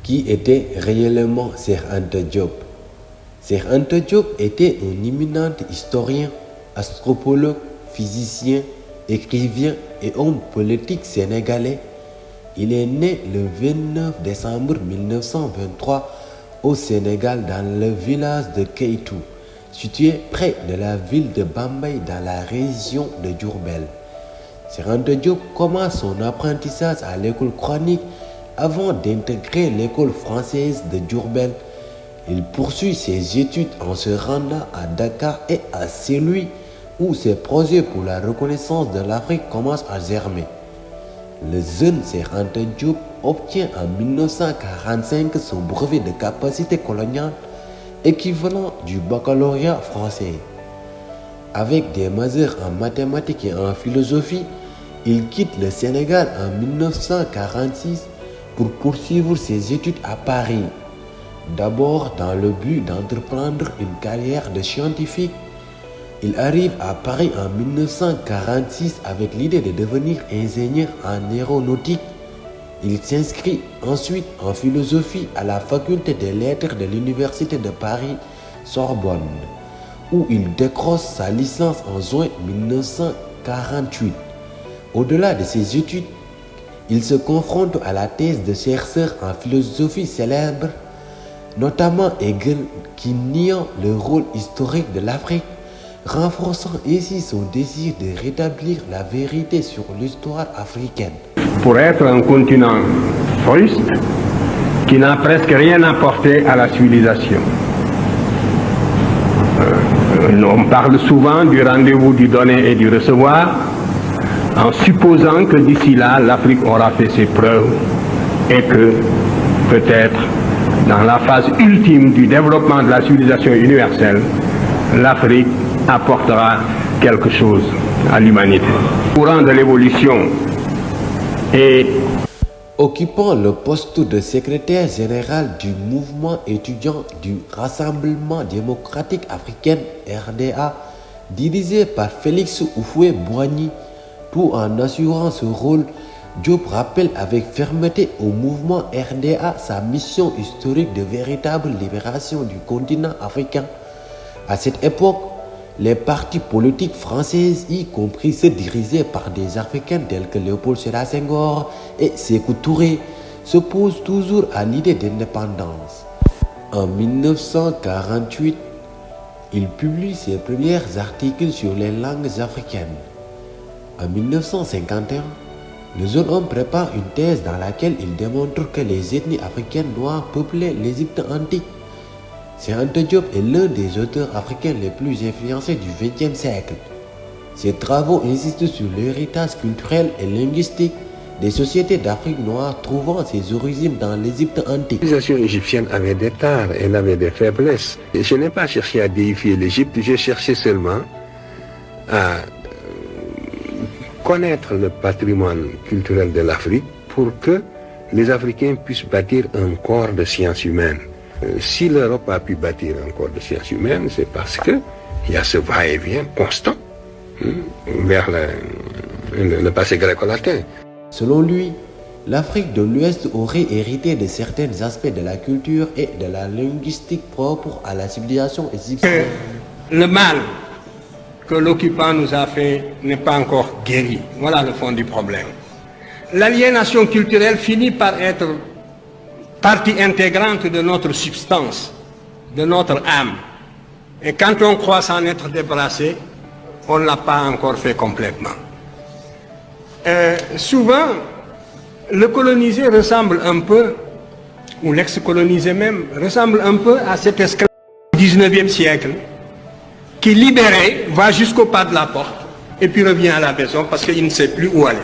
Qui était réellement Cheikh Anta Diop? Cheikh Anta Diop était un éminent historien, anthropologue, physicien, écrivain et homme politique sénégalais. Il est né le 29 décembre 1923 au Sénégal dans le village de Kéitou, situé près de la ville de Bambey dans la région de Diourbel. Cheikh Anta Diop commence son apprentissage à l'école coranique avant d'intégrer l'école française de Diourbel. Il poursuit ses études en se rendant à Dakar et à Saint-Louis où ses projets pour la reconnaissance de l'Afrique commencent à germer. Le jeune Cheikh Anta Diop obtient en 1945 son brevet de capacité coloniale équivalent du baccalauréat français. Avec des masters en mathématiques et en philosophie, il quitte le Sénégal en 1946 pour poursuivre ses études à Paris. D'abord dans le but d'entreprendre une carrière de scientifique, il arrive à Paris en 1946 avec l'idée de devenir ingénieur en aéronautique. Il s'inscrit ensuite en philosophie à la faculté des lettres de l'Université de Paris, Sorbonne, où il décroche sa licence en juin 1948. Au-delà de ses études, il se confronte à la thèse de chercheurs en philosophie célèbre, notamment Hegel, qui nie le rôle historique de l'Afrique, renforçant ainsi son désir de rétablir la vérité sur l'histoire africaine. Pour être un continent fruste qui n'a presque rien apporté à la civilisation. On parle souvent du rendez-vous du donner et du recevoir, en supposant que d'ici là, l'Afrique aura fait ses preuves et que peut-être dans la phase ultime du développement de la civilisation universelle, l'Afrique apportera quelque chose à l'humanité. Courant de l'évolution et occupant le poste de secrétaire général du mouvement étudiant du Rassemblement démocratique africain RDA, dirigé par Félix Houphouët-Boigny, tout en assurant ce rôle, Diop rappelle avec fermeté au mouvement RDA sa mission historique de véritable libération du continent africain. À cette époque, les partis politiques françaises, y compris ceux dirigés par des Africains tels que Léopold Sédar Senghor et Sékou Touré, s'opposent toujours à l'idée d'indépendance. En 1948, il publie ses premiers articles sur les langues africaines. En 1951, le jeune homme prépare une thèse dans laquelle il démontre que les ethnies africaines doivent peupler l'Égypte antique. Cheikh Anta Diop est l'un des auteurs africains les plus influencés du XXe siècle. Ses travaux insistent sur l'héritage culturel et linguistique des sociétés d'Afrique noire trouvant ses origines dans l'Égypte antique. La civilisation égyptienne avait des tares, elle avait des faiblesses. Et je n'ai pas cherché à déifier l'Égypte, j'ai cherché seulement à connaître le patrimoine culturel de l'Afrique pour que les Africains puissent bâtir un corps de sciences humaines. Si l'Europe a pu bâtir un corps de sciences humaines, c'est parce qu'il y a ce va-et-vient constant vers le passé gréco-latin. Selon lui, l'Afrique de l'Ouest aurait hérité de certains aspects de la culture et de la linguistique propres à la civilisation égyptienne. le mal que l'occupant nous a fait n'est pas encore guéri. Voilà le fond du problème. L'aliénation culturelle finit par être partie intégrante de notre substance, de notre âme. Et quand on croit s'en être débarrassé, on ne l'a pas encore fait complètement. Souvent, le colonisé ressemble un peu, ou l'ex-colonisé même, ressemble un peu à cet esclave du 19e siècle, qui libéré va jusqu'au pas de la porte, et puis revient à la maison parce qu'il ne sait plus où aller.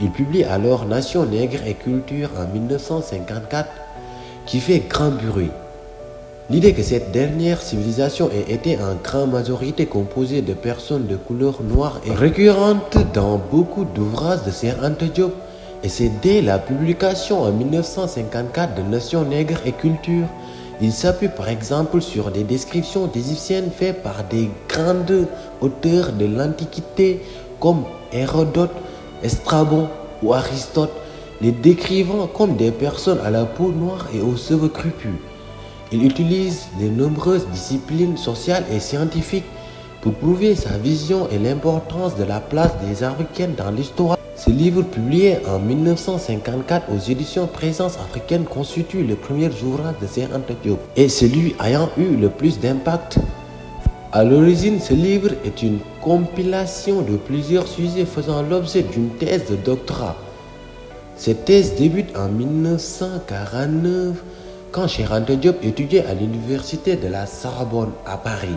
Il publie alors Nation nègre et culture en 1954, qui fait grand bruit. L'idée que cette dernière civilisation ait été en grande majorité composée de personnes de couleur noire est récurrente dans beaucoup d'ouvrages de Cheikh Anta Diop, et c'est dès la publication en 1954 de Nation nègre et culture. Il s'appuie par exemple sur des descriptions d'égyptiennes faites par des grands auteurs de l'Antiquité comme Hérodote, Strabon ou Aristote, les décrivant comme des personnes à la peau noire et aux cheveux crépus. Il utilise les nombreuses disciplines sociales et scientifiques pour prouver sa vision et l'importance de la place des Africains dans l'histoire. Ce livre, publié en 1954 aux éditions Présence africaine, constitue le premier ouvrage de Cheikh Anta Diop et celui ayant eu le plus d'impact. À l'origine, ce livre est une compilation de plusieurs sujets faisant l'objet d'une thèse de doctorat. Cette thèse débute en 1949 quand Cheikh Anta Diop étudiait à l'université de la Sorbonne à Paris.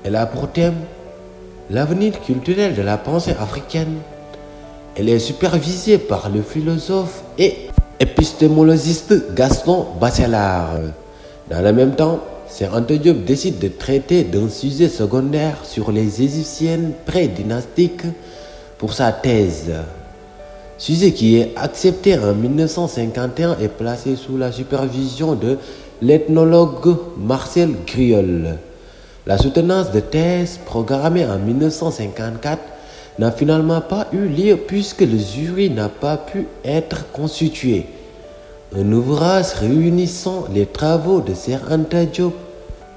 Elle a pour thème l'avenir culturel de la pensée africaine. Elle est supervisée par le philosophe et épistémologiste Gaston Bachelard. Dans le même temps, Cheikh Anta Diop décide de traiter d'un sujet secondaire sur les Égyptiennes pré-dynastiques pour sa thèse. Sujet qui est accepté en 1951 et placé sous la supervision de l'ethnologue Marcel Griol. La soutenance de thèse programmée en 1954 n'a finalement pas eu lieu puisque le jury n'a pas pu être constitué. Un ouvrage réunissant les travaux de Cheikh Anta Diop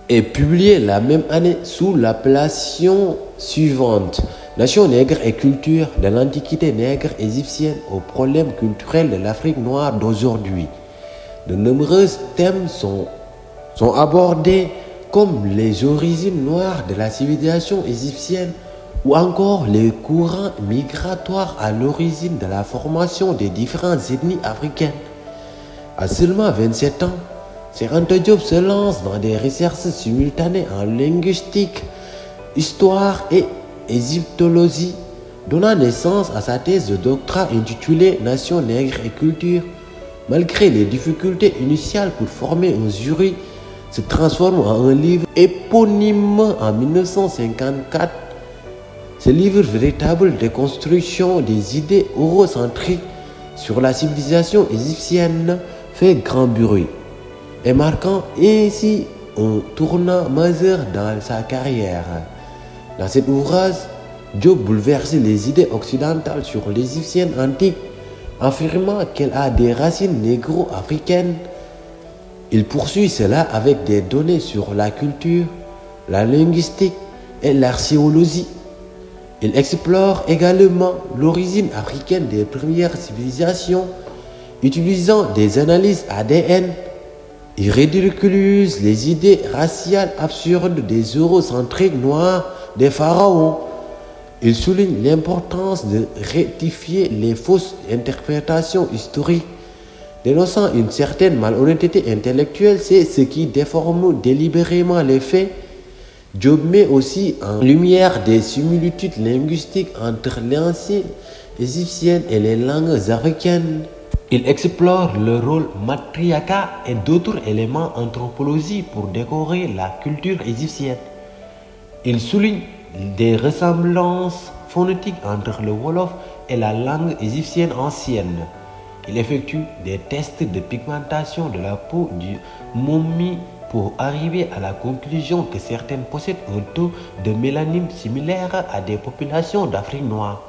est publié la même année sous l'appellation suivante: Nation nègre et culture de l'Antiquité nègre égyptienne aux problèmes culturels de l'Afrique noire d'aujourd'hui. De nombreux thèmes sont abordés comme les origines noires de la civilisation égyptienne ou encore les courants migratoires à l'origine de la formation des différentes ethnies africaines. À seulement 27 ans, Cheikh Anta Diop se lance dans des recherches simultanées en linguistique, histoire et égyptologie, donnant naissance à sa thèse de doctorat intitulée Nation nègre et culture. Malgré les difficultés initiales pour former un jury, se transforme en un livre éponyme en 1954. Ce livre, véritable déconstruction des idées eurocentriques sur la civilisation égyptienne, fait grand bruit et marquant ainsi un tournant majeur dans sa carrière. Dans cet ouvrage, Diop bouleverse les idées occidentales sur l'égyptienne antique, affirmant qu'elle a des racines négro-africaines. Il poursuit cela avec des données sur la culture, la linguistique et l'archéologie. Il explore également l'origine africaine des premières civilisations, utilisant des analyses ADN. Il ridiculise les idées raciales absurdes des eurocentriques noirs des pharaons. Il souligne l'importance de rectifier les fausses interprétations historiques, dénonçant une certaine malhonnêteté intellectuelle. C'est ce qui déforme délibérément les faits. Diop met aussi en lumière des similitudes linguistiques entre l'ancienne égyptienne et les langues africaines. Il explore le rôle matriarcat et d'autres éléments anthropologiques pour décorer la culture égyptienne. Il souligne des ressemblances phonétiques entre le Wolof et la langue égyptienne ancienne. Il effectue des tests de pigmentation de la peau du momie pour arriver à la conclusion que certaines possèdent un taux de mélanine similaire à des populations d'Afrique noire.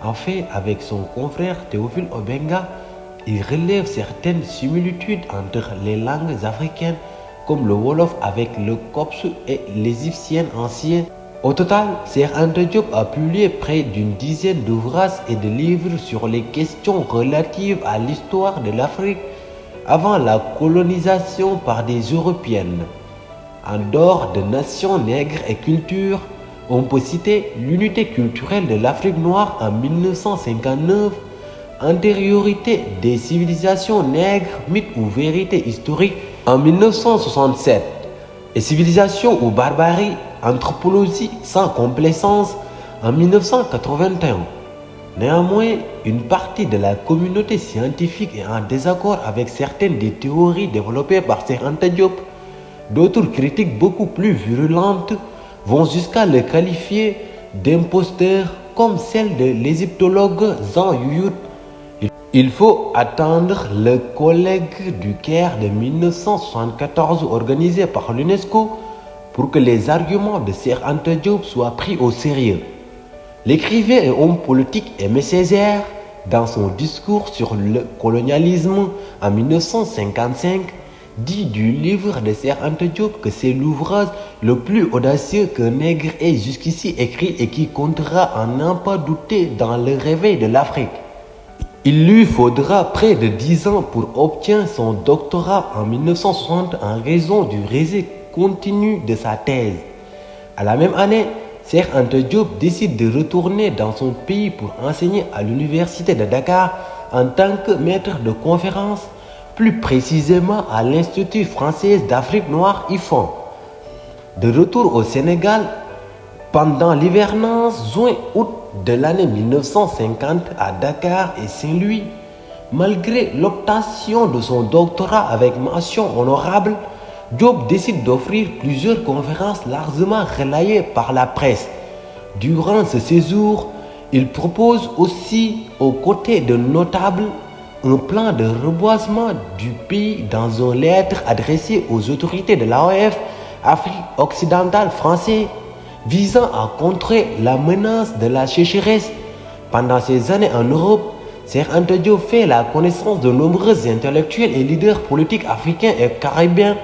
En fait, avec son confrère Théophile Obenga, il relève certaines similitudes entre les langues africaines comme le Wolof avec le Kopsu et l'égyptien ancien. Au total, Cheikh Anta Diop a publié près d'une dizaine d'ouvrages et de livres sur les questions relatives à l'histoire de l'Afrique avant la colonisation par des Européennes. En dehors de Nation nègre et culture, on peut citer l'unité culturelle de l'Afrique noire en 1959, Antériorité des civilisations nègres, mythes ou vérité historique en 1967 et Civilisation ou barbarie, anthropologie sans complaisance en 1981. Néanmoins, une partie de la communauté scientifique est en désaccord avec certaines des théories développées par Cheikh Anta Diop. D'autres critiques beaucoup plus virulentes vont jusqu'à le qualifier d'imposteur, comme celle de l'égyptologue Jean Yuyut. Il faut attendre le colloque du Caire de 1974 organisé par l'UNESCO pour que les arguments de Cheikh Anta Diop soient pris au sérieux. L'écrivain et homme politique Aimé Césaire dans son discours sur le colonialisme en 1955, dit du livre de Cheikh Anta Diop que c'est l'ouvrage le plus audacieux qu'un nègre ait jusqu'ici écrit et qui comptera à n'en pas douter dans le réveil de l'Afrique. Il lui faudra près de 10 ans pour obtenir son doctorat en 1960 en raison du rejet continu de sa thèse. À la même année, Cheikh Anta Diop décide de retourner dans son pays pour enseigner à l'université de Dakar en tant que maître de conférence, plus précisément à l'Institut français d'Afrique noire IFAN. De retour au Sénégal, pendant l'hivernage juin-août de l'année 1950 à Dakar et Saint-Louis, malgré l'obtention de son doctorat avec mention honorable, Diop décide d'offrir plusieurs conférences largement relayées par la presse. Durant ce séjour, il propose aussi, aux côtés de notables, un plan de reboisement du pays dans une lettre adressée aux autorités de l'AOF, Afrique occidentale française, visant à contrer la menace de la sécheresse. Pendant ces années en Europe, Cheikh Anta Diop fait la connaissance de nombreux intellectuels et leaders politiques africains et caribéens,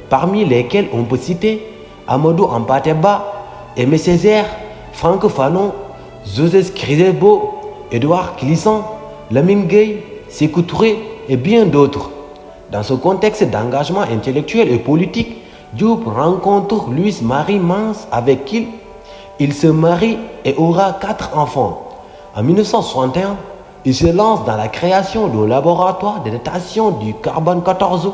parmi lesquels on peut citer Amadou Hampâté Bâ, Aimé Césaire, Franck Fanon, Joseph Chrysébo, Édouard Glissant, Lamine Gueye, Sékou Touré et bien d'autres. Dans ce contexte d'engagement intellectuel et politique, Diop rencontre Louise Marie Mans avec qui il se marie et aura 4 enfants. En 1961, il se lance dans la création d'un laboratoire de datation du carbone 14,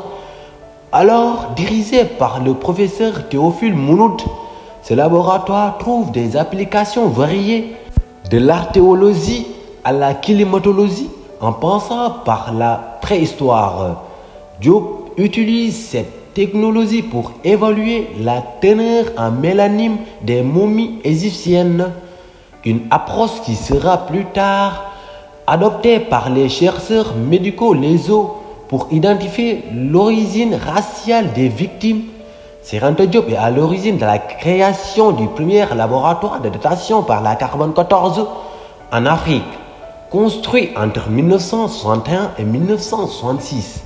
alors dirigé par le professeur Théophile Mounoud. Ce laboratoire trouve des applications variées, de l'archéologie à la climatologie, en passant par la préhistoire. Diop utilise cette technologie pour évaluer la teneur en mélanine des momies égyptiennes, une approche qui sera plus tard adoptée par les chercheurs médico-légaux pour identifier l'origine raciale des victimes. Cheikh Anta Diop est à l'origine de la création du premier laboratoire de datation par la carbone 14 en Afrique, construit entre 1961 et 1966.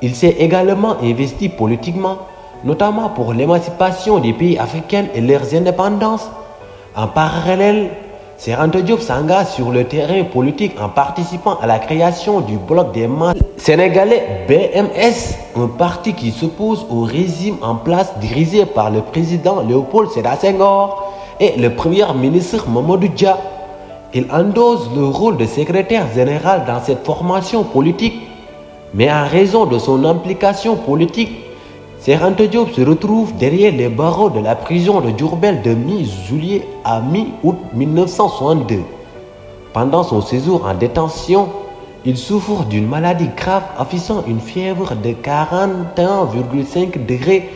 Il s'est également investi politiquement, notamment pour l'émancipation des pays africains et leurs indépendances. En parallèle, Cheikh Anta Diop s'engage sur le terrain politique en participant à la création du Bloc des masses sénégalais BMS, un parti qui s'oppose au régime en place dirigé par le président Léopold Sédar Senghor et le premier ministre Mamadou Dia. Il endosse le rôle de secrétaire général dans cette formation politique, mais en raison de son implication politique, Cheikh Anta Diop se retrouve derrière les barreaux de la prison de Diourbel de mi-juillet à mi-août 1962. Pendant son séjour en détention, il souffre d'une maladie grave affichant une fièvre de 41,5 degrés,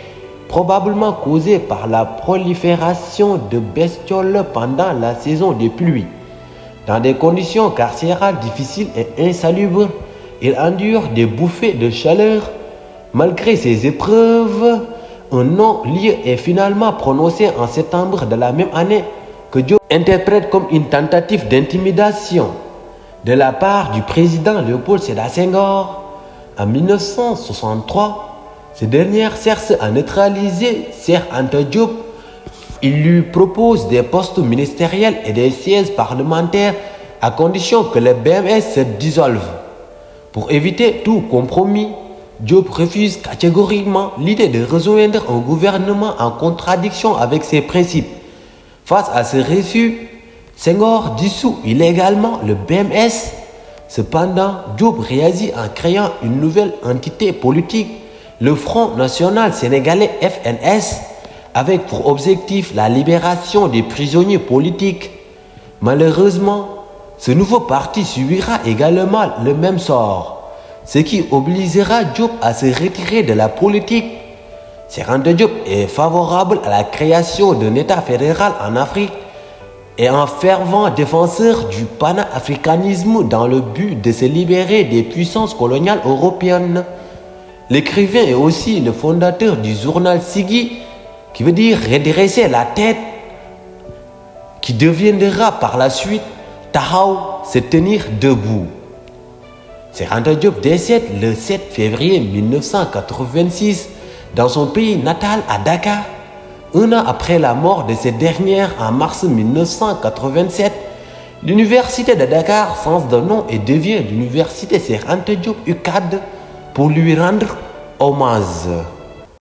probablement causée par la prolifération de bestioles pendant la saison des pluies. Dans des conditions carcérales difficiles et insalubres, il endure des bouffées de chaleur. Malgré ces épreuves, un non-lieu est finalement prononcé en septembre de la même année que Diop interprète comme une tentative d'intimidation de la part du président Léopold Sédar Senghor. En 1963, ce dernier cherche à neutraliser Cheikh Anta Diop. Il lui propose des postes ministériels et des sièges parlementaires à condition que le BMS se dissolve. Pour éviter tout compromis, Diop refuse catégoriquement l'idée de rejoindre un gouvernement en contradiction avec ses principes. Face à ce refus, Senghor dissout illégalement le BMS. Cependant, Diop réagit en créant une nouvelle entité politique, le Front National Sénégalais FNS, avec pour objectif la libération des prisonniers politiques. Malheureusement, ce nouveau parti subira également le même sort, ce qui obligera Diop à se retirer de la politique. Cheikh Anta Diop est favorable à la création d'un État fédéral en Afrique et un fervent défenseur du panafricanisme dans le but de se libérer des puissances coloniales européennes. L'écrivain est aussi le fondateur du journal Siggi, qui veut dire redresser la tête, qui deviendra par la suite Tahaou, c'est tenir debout. Cheikh Anta Diop décède le 7 février 1986 dans son pays natal à Dakar. Un an après la mort de cette dernière en mars 1987, l'université de Dakar change de nom et devient l'université Cheikh Anta Diop UCAD pour lui rendre hommage.